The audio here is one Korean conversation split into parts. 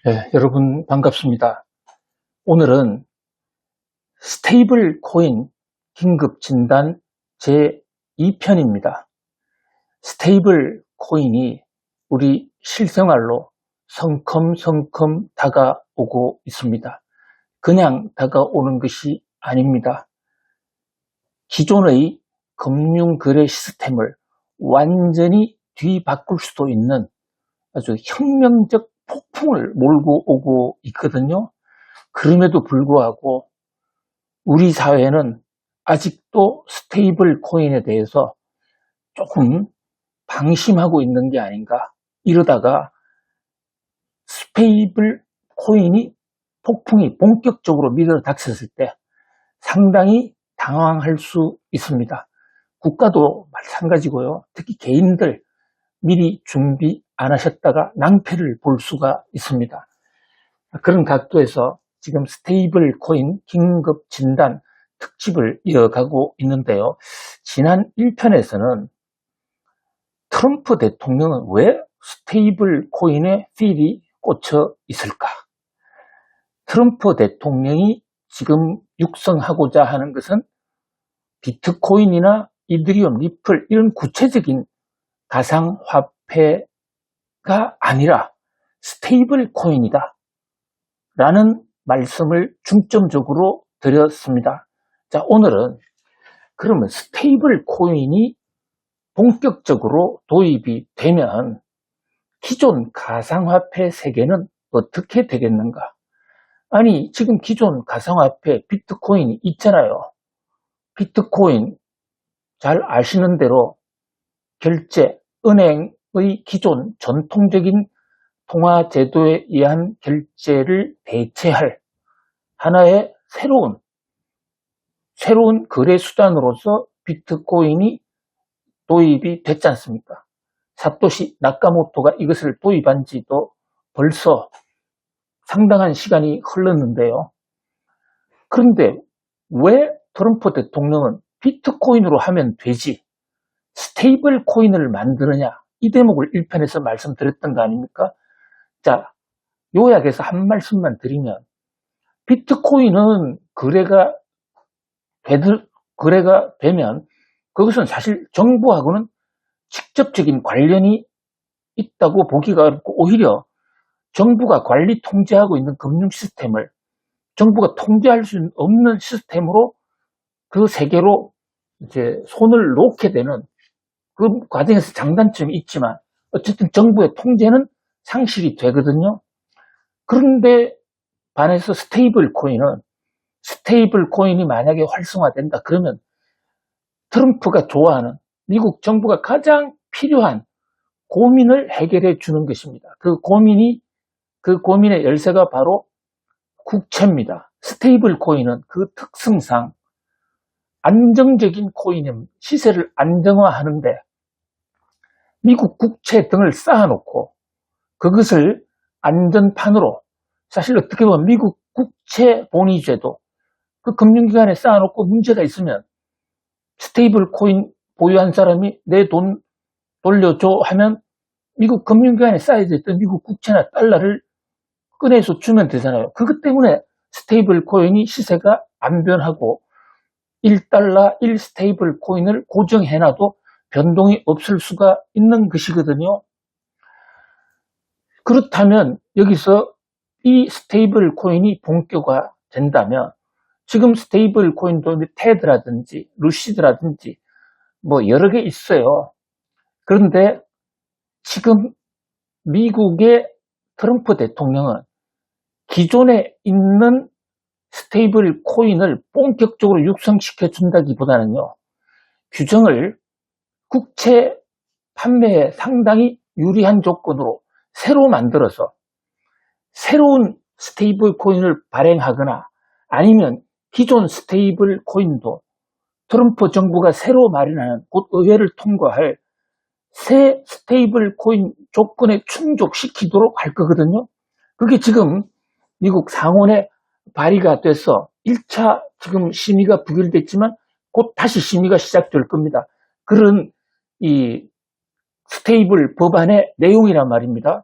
네, 여러분 반갑습니다. 오늘은 스테이블 코인 긴급 진단 제2편입니다. 스테이블 코인이 우리 실생활로 성큼성큼 다가오고 있습니다. 그냥 다가오는 것이 아닙니다. 기존의 금융거래 시스템을 완전히 뒤바꿀 수도 있는 아주 혁명적 폭풍을 몰고 오고 있거든요. 그럼에도 불구하고 우리 사회는 아직도 스테이블 코인에 대해서 조금 방심하고 있는 게 아닌가. 이러다가 스테이블 코인이 폭풍이 본격적으로 밀어 닥쳤을 때 상당히 당황할 수 있습니다. 국가도 마찬가지고요. 특히 개인들 미리 준비 안 하셨다가 낭패를 볼 수가 있습니다. 그런 각도에서 지금 스테이블 코인 긴급 진단 특집을 이어가고 있는데요. 지난 1편에서는 트럼프 대통령은 왜 스테이블 코인에 필이 꽂혀 있을까? 트럼프 대통령이 지금 육성하고자 하는 것은 비트코인이나 이더리움, 리플 이런 구체적인 가상화폐가 아니라 스테이블 코인이다 라는 말씀을 중점적으로 드렸습니다. 자, 오늘은 그러면 스테이블 코인이 본격적으로 도입이 되면 기존 가상화폐 세계는 어떻게 되겠는가? 아니, 지금 기존 가상화폐 비트코인이 있잖아요. 비트코인 잘 아시는 대로 결제, 은행의 기존 전통적인 통화 제도에 의한 결제를 대체할 하나의 새로운 거래 수단으로서 비트코인이 도입이 됐지 않습니까? 사토시 나카모토가 이것을 도입한 지도 벌써 상당한 시간이 흘렀는데요. 그런데 왜 트럼프 대통령은 비트코인으로 하면 되지 스테이블 코인을 만드느냐, 이 대목을 1편에서 말씀드렸던 거 아닙니까? 자, 요약해서 한 말씀만 드리면 비트코인은 거래가 되면 그것은 사실 정부하고는 직접적인 관련이 있다고 보기가 어렵고, 오히려 정부가 관리 통제하고 있는 금융 시스템을 정부가 통제할 수 없는 시스템으로 그 세계로 이제 손을 놓게 되는 그 과정에서 장단점이 있지만 어쨌든 정부의 통제는 상실이 되거든요. 그런데 반해서 스테이블 코인이 만약에 활성화된다 그러면 트럼프가 좋아하는 미국 정부가 가장 필요한 고민을 해결해 주는 것입니다. 그 고민의 열쇠가 바로 국채입니다. 스테이블 코인은 그 특성상 안정적인 코인은 시세를 안정화하는데 미국 국채 등을 쌓아놓고 그것을 안전판으로, 사실 어떻게 보면 미국 국채 본위제도 그 금융기관에 쌓아놓고 문제가 있으면 스테이블 코인 보유한 사람이 내 돈 돌려줘 하면 미국 금융기관에 쌓여져 있던 미국 국채나 달러를 꺼내서 주면 되잖아요. 그것 때문에 스테이블 코인이 시세가 안 변하고 1달러 1스테이블 코인을 고정해놔도 변동이 없을 수가 있는 것이거든요. 그렇다면 여기서 이 스테이블 코인이 본격화 된다면 지금 스테이블 코인도 테드라든지 루시드라든지 뭐 여러 개 있어요. 그런데 지금 미국의 트럼프 대통령은 기존에 있는 스테이블 코인을 본격적으로 육성시켜 준다기보다는요, 규정을 국채 판매에 상당히 유리한 조건으로 새로 만들어서 새로운 스테이블 코인을 발행하거나 아니면 기존 스테이블 코인도 트럼프 정부가 새로 마련하는 곧 의회를 통과할 새 스테이블 코인 조건에 충족시키도록 할 거거든요. 그게 지금 미국 상원에 발의가 돼서 1차 지금 심의가 부결됐지만 곧 다시 심의가 시작될 겁니다. 그런 이 스테이블 법안의 내용이란 말입니다.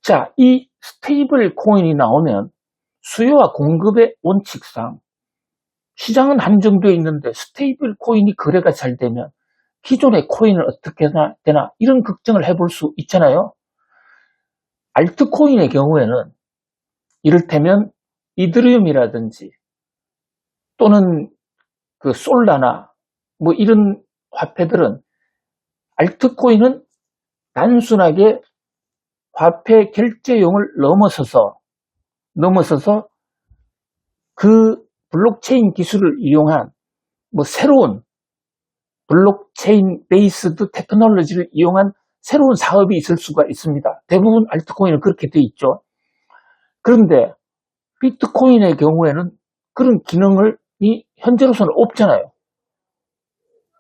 자, 이 스테이블 코인이 나오면 수요와 공급의 원칙상 시장은 한정되어 있는데 스테이블 코인이 거래가 잘 되면 기존의 코인을 어떻게 되나 이런 걱정을 해볼 수 있잖아요. 알트코인의 경우에는 이를테면 이더리움이라든지 또는 그 솔라나 뭐 이런 화폐들은 알트코인은 단순하게 화폐 결제용을 넘어서서 그 블록체인 기술을 이용한 뭐 새로운 블록체인 베이스드 테크놀로지를 이용한 새로운 사업이 있을 수가 있습니다. 대부분 알트코인은 그렇게 돼 있죠. 그런데 비트코인의 경우에는 그런 기능이 현재로서는 없잖아요.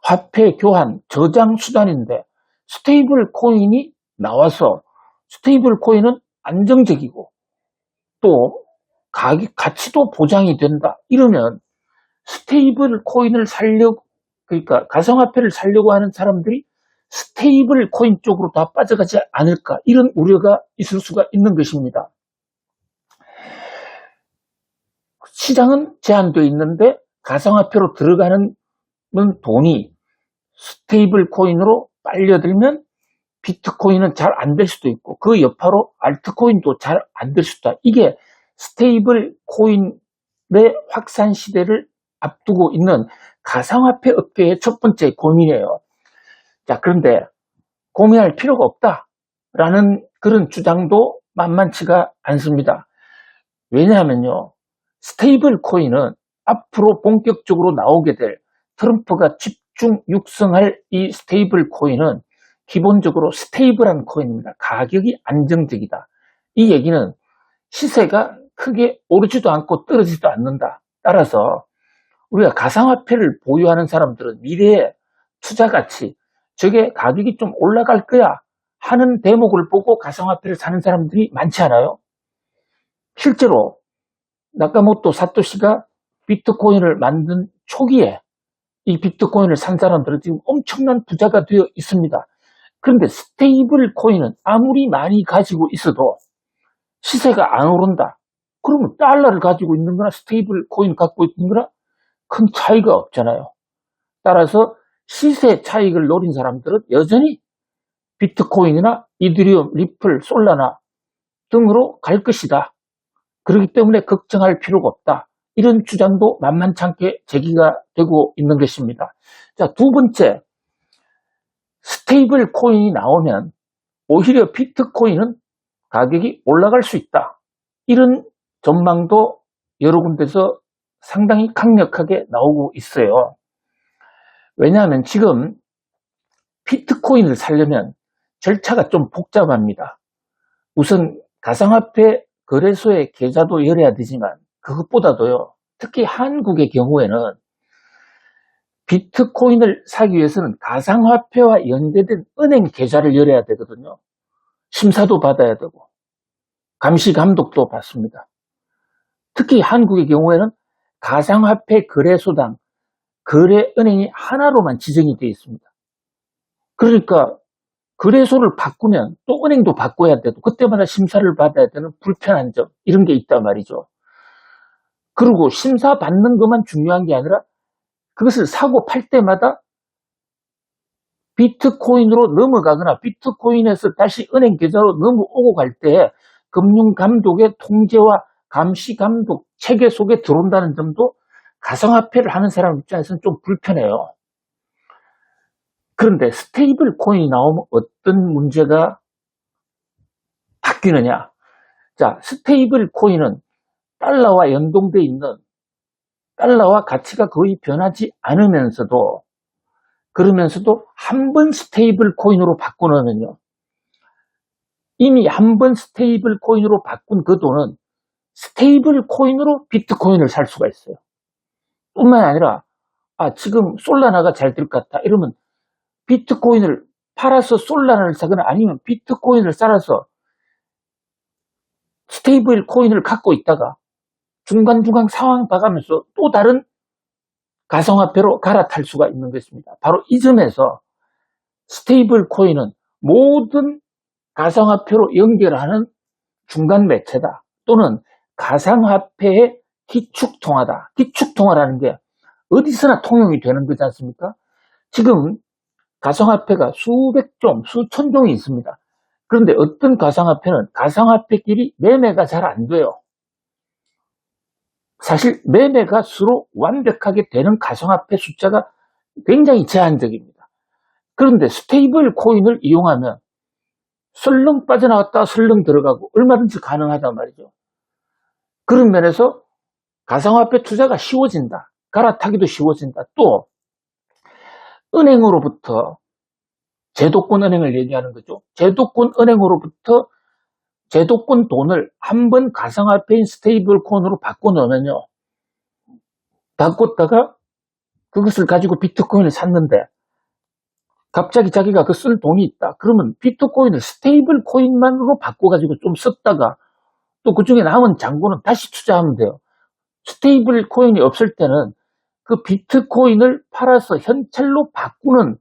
화폐 교환, 저장 수단인데 스테이블 코인이 나와서 스테이블 코인은 안정적이고 또 가치도 보장이 된다. 이러면 스테이블 코인을 그러니까 가상화폐를 살려고 하는 사람들이 스테이블 코인 쪽으로 다 빠져가지 않을까 이런 우려가 있을 수가 있는 것입니다. 시장은 제한되어 있는데 가상화폐로 들어가는 돈이 스테이블 코인으로 빨려들면 비트코인은 잘 안 될 수도 있고 그 여파로 알트코인도 잘 안 될 수도 있다. 이게 스테이블 코인의 확산 시대를 앞두고 있는 가상화폐 업계의 첫 번째 고민이에요. 자, 그런데 고민할 필요가 없다라는 그런 주장도 만만치가 않습니다. 왜냐하면요, 스테이블 코인은 앞으로 본격적으로 나오게 될 트럼프가 집중 육성할 이 스테이블 코인은 기본적으로 스테이블한 코인입니다. 가격이 안정적이다. 이 얘기는 시세가 크게 오르지도 않고 떨어지지도 않는다. 따라서 우리가 가상화폐를 보유하는 사람들은 미래의 투자 가치, 저게 가격이 좀 올라갈 거야 하는 대목을 보고 가상화폐를 사는 사람들이 많지 않아요? 실제로 나카모토 사토시가 비트코인을 만든 초기에 이 비트코인을 산 사람들은 지금 엄청난 부자가 되어 있습니다. 그런데 스테이블 코인은 아무리 많이 가지고 있어도 시세가 안 오른다. 그러면 달러를 가지고 있는 거나 스테이블 코인 갖고 있는 거나 큰 차이가 없잖아요. 따라서 시세 차익을 노린 사람들은 여전히 비트코인이나 이더리움, 리플, 솔라나 등으로 갈 것이다. 그렇기 때문에 걱정할 필요가 없다. 이런 주장도 만만찮게 제기가 되고 있는 것입니다. 자, 두 번째, 스테이블 코인이 나오면 오히려 비트코인은 가격이 올라갈 수 있다. 이런 전망도 여러 군데서 상당히 강력하게 나오고 있어요. 왜냐하면 지금 비트코인을 사려면 절차가 좀 복잡합니다. 우선 가상화폐 거래소에 계좌도 열어야 되지만 그것보다도요, 특히 한국의 경우에는 비트코인을 사기 위해서는 가상화폐와 연계된 은행 계좌를 열어야 되거든요. 심사도 받아야 되고 감시 감독도 받습니다. 특히 한국의 경우에는 가상화폐 거래소당 거래은행이 하나로만 지정이 되어 있습니다. 그러니까 거래소를 바꾸면 또 은행도 바꿔야 되고 그때마다 심사를 받아야 되는 불편한 점 이런 게 있단 말이죠. 그리고 심사 받는 것만 중요한 게 아니라 그것을 사고 팔 때마다 비트코인으로 넘어가거나 비트코인에서 다시 은행 계좌로 넘어오고 갈 때 금융감독의 통제와 감시 감독 체계 속에 들어온다는 점도 가상화폐를 하는 사람 입장에서는 좀 불편해요. 그런데 스테이블 코인이 나오면 어떤 문제가 바뀌느냐? 자, 스테이블 코인은 달러와 연동되어 있는 달러와 가치가 거의 변하지 않으면서도 그러면서도 한 번 스테이블 코인으로 바꾸면요. 이미 한 번 스테이블 코인으로 바꾼 그 돈은 스테이블 코인으로 비트코인을 살 수가 있어요. 뿐만 아니라 지금 솔라나가 잘 될 것 같다. 이러면 비트코인을 팔아서 솔라나를 사거나 아니면 비트코인을 쌓아서 스테이블 코인을 갖고 있다가 중간중간 상황 봐가면서 또 다른 가상화폐로 갈아탈 수가 있는 것입니다. 바로 이 점에서 스테이블 코인은 모든 가상화폐로 연결하는 중간 매체다. 또는 가상화폐의 기축통화다. 기축통화라는 게 어디서나 통용이 되는 거지 않습니까? 지금 가상화폐가 수백 종, 수천 종이 있습니다. 그런데 어떤 가상화폐는 가상화폐끼리 매매가 잘 안 돼요. 사실 매매가 서로 완벽하게 되는 가상화폐 숫자가 굉장히 제한적입니다. 그런데 스테이블 코인을 이용하면 설렁 빠져나갔다 설렁 들어가고 얼마든지 가능하단 말이죠. 그런 면에서 가상화폐 투자가 쉬워진다. 갈아타기도 쉬워진다. 또 은행으로부터 제도권 은행을 얘기하는 거죠. 제도권 은행으로부터 제도권 돈을 한번 가상화폐인 스테이블 코인으로 바꿔놓으면요. 바꿨다가 그것을 가지고 비트코인을 샀는데 갑자기 자기가 그 쓸 돈이 있다. 그러면 비트코인을 스테이블 코인만으로 바꿔가지고 좀 썼다가 또 그 중에 남은 잔고는 다시 투자하면 돼요. 스테이블 코인이 없을 때는 그 비트코인을 팔아서 현찰로 바꾸는,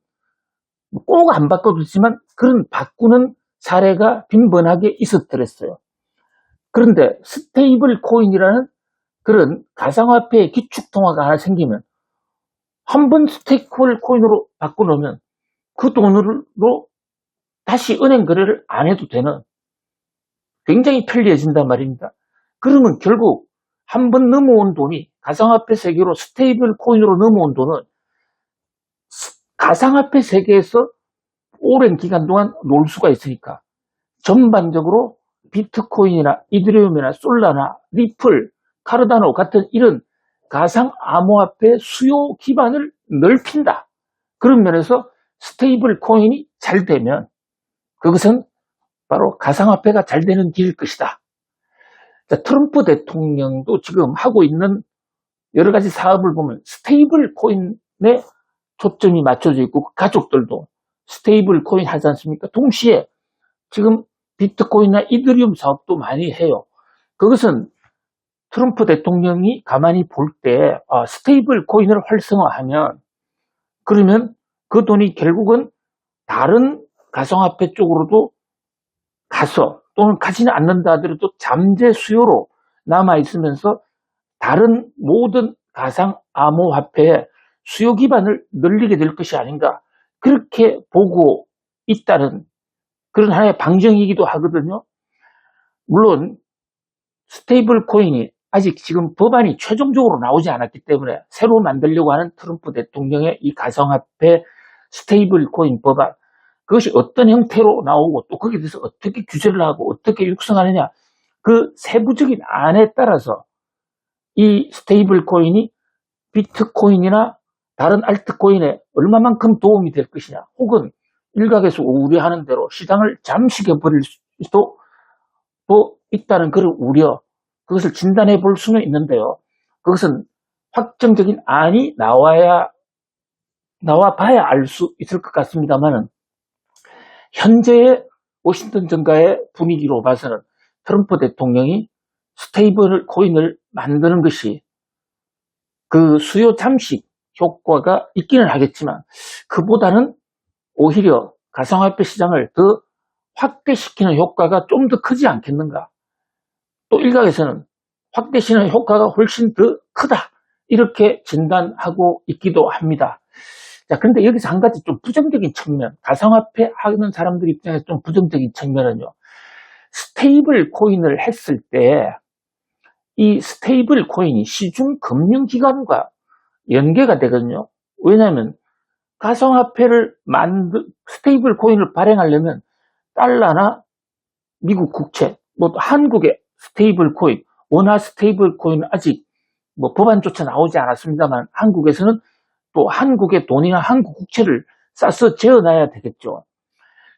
꼭 안 바꿔주지만 그런 바꾸는 사례가 빈번하게 있었더랬어요. 그런데 스테이블 코인이라는 그런 가상화폐의 기축통화가 하나 생기면 한 번 스테이블 코인으로 바꿔놓으면 그 돈으로 다시 은행 거래를 안 해도 되는, 굉장히 편리해진단 말입니다. 그러면 결국 한 번 넘어온 돈이 가상화폐 세계로 스테이블 코인으로 넘어온 돈은 가상화폐 세계에서 오랜 기간 동안 놀 수가 있으니까 전반적으로 비트코인이나 이더리움이나 솔라나 리플, 카르다노 같은 이런 가상 암호화폐 수요 기반을 넓힌다. 그런 면에서 스테이블 코인이 잘 되면 그것은 바로 가상화폐가 잘 되는 길일 것이다. 자, 트럼프 대통령도 지금 하고 있는 여러 가지 사업을 보면 스테이블 코인에 초점이 맞춰져 있고 가족들도 스테이블 코인 하지 않습니까? 동시에 지금 비트코인이나 이더리움 사업도 많이 해요. 그것은 트럼프 대통령이 가만히 볼 때 스테이블 코인을 활성화하면 그러면 그 돈이 결국은 다른 가상화폐 쪽으로도 가서 또는 가지는 않는다 하더라도 잠재 수요로 남아있으면서 다른 모든 가상 암호화폐의 수요 기반을 늘리게 될 것이 아닌가, 그렇게 보고 있다는 그런 하나의 방정이기도 하거든요. 물론 스테이블 코인이 아직 지금 법안이 최종적으로 나오지 않았기 때문에 새로 만들려고 하는 트럼프 대통령의 이 가상화폐 스테이블 코인 법안, 그것이 어떤 형태로 나오고 또 거기에 대해서 어떻게 규제를 하고 어떻게 육성하느냐, 그 세부적인 안에 따라서 이 스테이블 코인이 비트코인이나 다른 알트코인에 얼마만큼 도움이 될 것이냐, 혹은 일각에서 우려하는 대로 시장을 잠식해버릴 수도 또 있다는 그런 우려, 그것을 진단해 볼 수는 있는데요. 그것은 확정적인 안이 나와봐야 알 수 있을 것 같습니다만은 현재의 워싱턴 정가의 분위기로 봐서는 트럼프 대통령이 스테이블 코인을 만드는 것이 그 수요 잠식 효과가 있기는 하겠지만 그보다는 오히려 가상화폐 시장을 더 확대시키는 효과가 좀 더 크지 않겠는가. 또 일각에서는 확대시키는 효과가 훨씬 더 크다, 이렇게 진단하고 있기도 합니다. 자, 그런데 여기서 한 가지 좀 부정적인 측면, 가상화폐 하는 사람들 입장에서 좀 부정적인 측면은요, 스테이블 코인을 했을 때 이 스테이블 코인이 시중 금융기관과 연계가 되거든요. 왜냐하면 가상화폐를 스테이블 코인을 발행하려면 달러나 미국 국채, 뭐 한국의 스테이블 코인, 원화 스테이블 코인은 아직 뭐 법안조차 나오지 않았습니다만 한국에서는 또 한국의 돈이나 한국 국채를 싸서 재어놔야 되겠죠.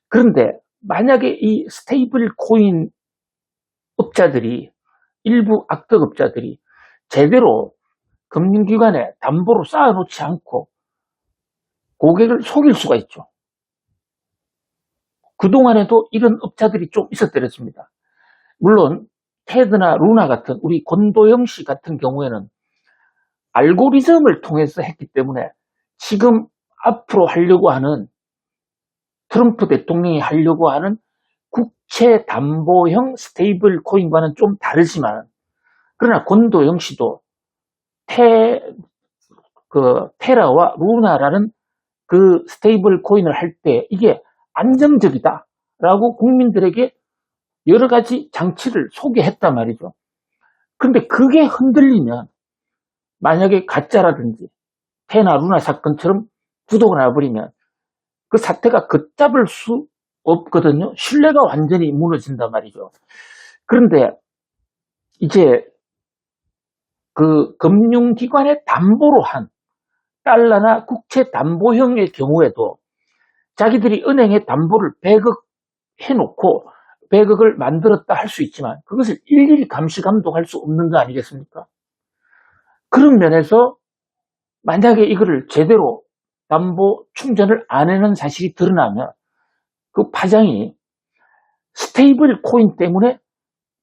그런데 만약에 이 스테이블 코인 업자들이, 일부 악덕업자들이 제대로 금융기관에 담보로 쌓아놓지 않고 고객을 속일 수가 있죠. 그동안에도 이런 업자들이 좀 있었더랬습니다. 물론 테드나 루나 같은 우리 권도영 씨 같은 경우에는 알고리즘을 통해서 했기 때문에 지금 앞으로 하려고 하는 트럼프 대통령이 하려고 하는 국채 담보형 스테이블 코인과는 좀 다르지만, 그러나 권도영 씨도 테라와 루나라는 그 스테이블 코인을 할 때 이게 안정적이다라고 국민들에게 여러 가지 장치를 소개했단 말이죠. 그런데 그게 흔들리면, 만약에 가짜라든지 테나 루나 사건처럼 부도가 나버리면 그 사태가 걷잡을 수 없거든요. 신뢰가 완전히 무너진단 말이죠. 그런데 이제 그 금융기관의 담보로 한 달러나 국채 담보형의 경우에도 자기들이 은행에 담보를 100억 해놓고 100억을 만들었다 할 수 있지만 그것을 일일이 감시 감독할 수 없는 거 아니겠습니까? 그런 면에서 만약에 이거를 제대로 담보 충전을 안 해놓은 사실이 드러나면 그 파장이 스테이블 코인 때문에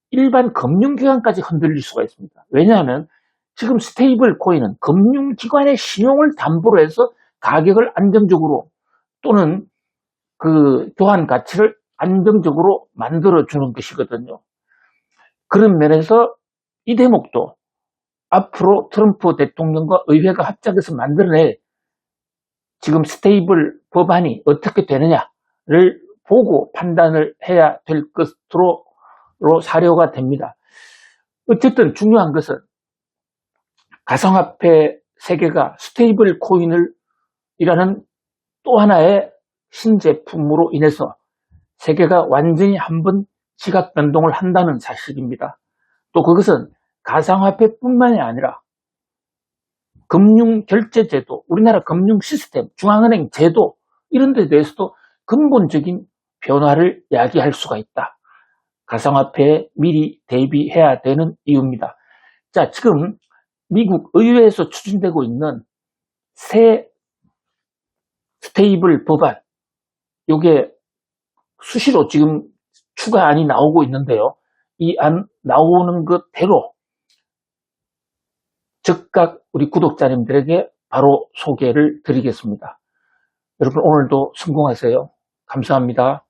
일반 금융기관까지 흔들릴 수가 있습니다. 왜냐하면 지금 스테이블 코인은 금융기관의 신용을 담보로 해서 가격을 안정적으로 또는 그 교환 가치를 안정적으로 만들어주는 것이거든요. 그런 면에서 이 대목도 앞으로 트럼프 대통령과 의회가 합작해서 만들어낼 지금 스테이블 법안이 어떻게 되느냐를 보고 판단을 해야 될 것으로 사료가 됩니다. 어쨌든 중요한 것은 가상화폐 세계가 스테이블 코인을 이라는 또 하나의 신제품으로 인해서 세계가 완전히 한번 지각 변동을 한다는 사실입니다. 또 그것은 가상화폐뿐만이 아니라 금융결제제도, 우리나라 금융시스템, 중앙은행 제도 이런 데 대해서도 근본적인 변화를 야기할 수가 있다. 가상화폐에 미리 대비해야 되는 이유입니다. 자, 지금 미국 의회에서 추진되고 있는 새 스테이블 법안, 이게 수시로 지금 추가안이 나오고 있는데요. 이 안 나오는 것대로 즉각 우리 구독자님들에게 바로 소개를 드리겠습니다. 여러분 오늘도 성공하세요. 감사합니다.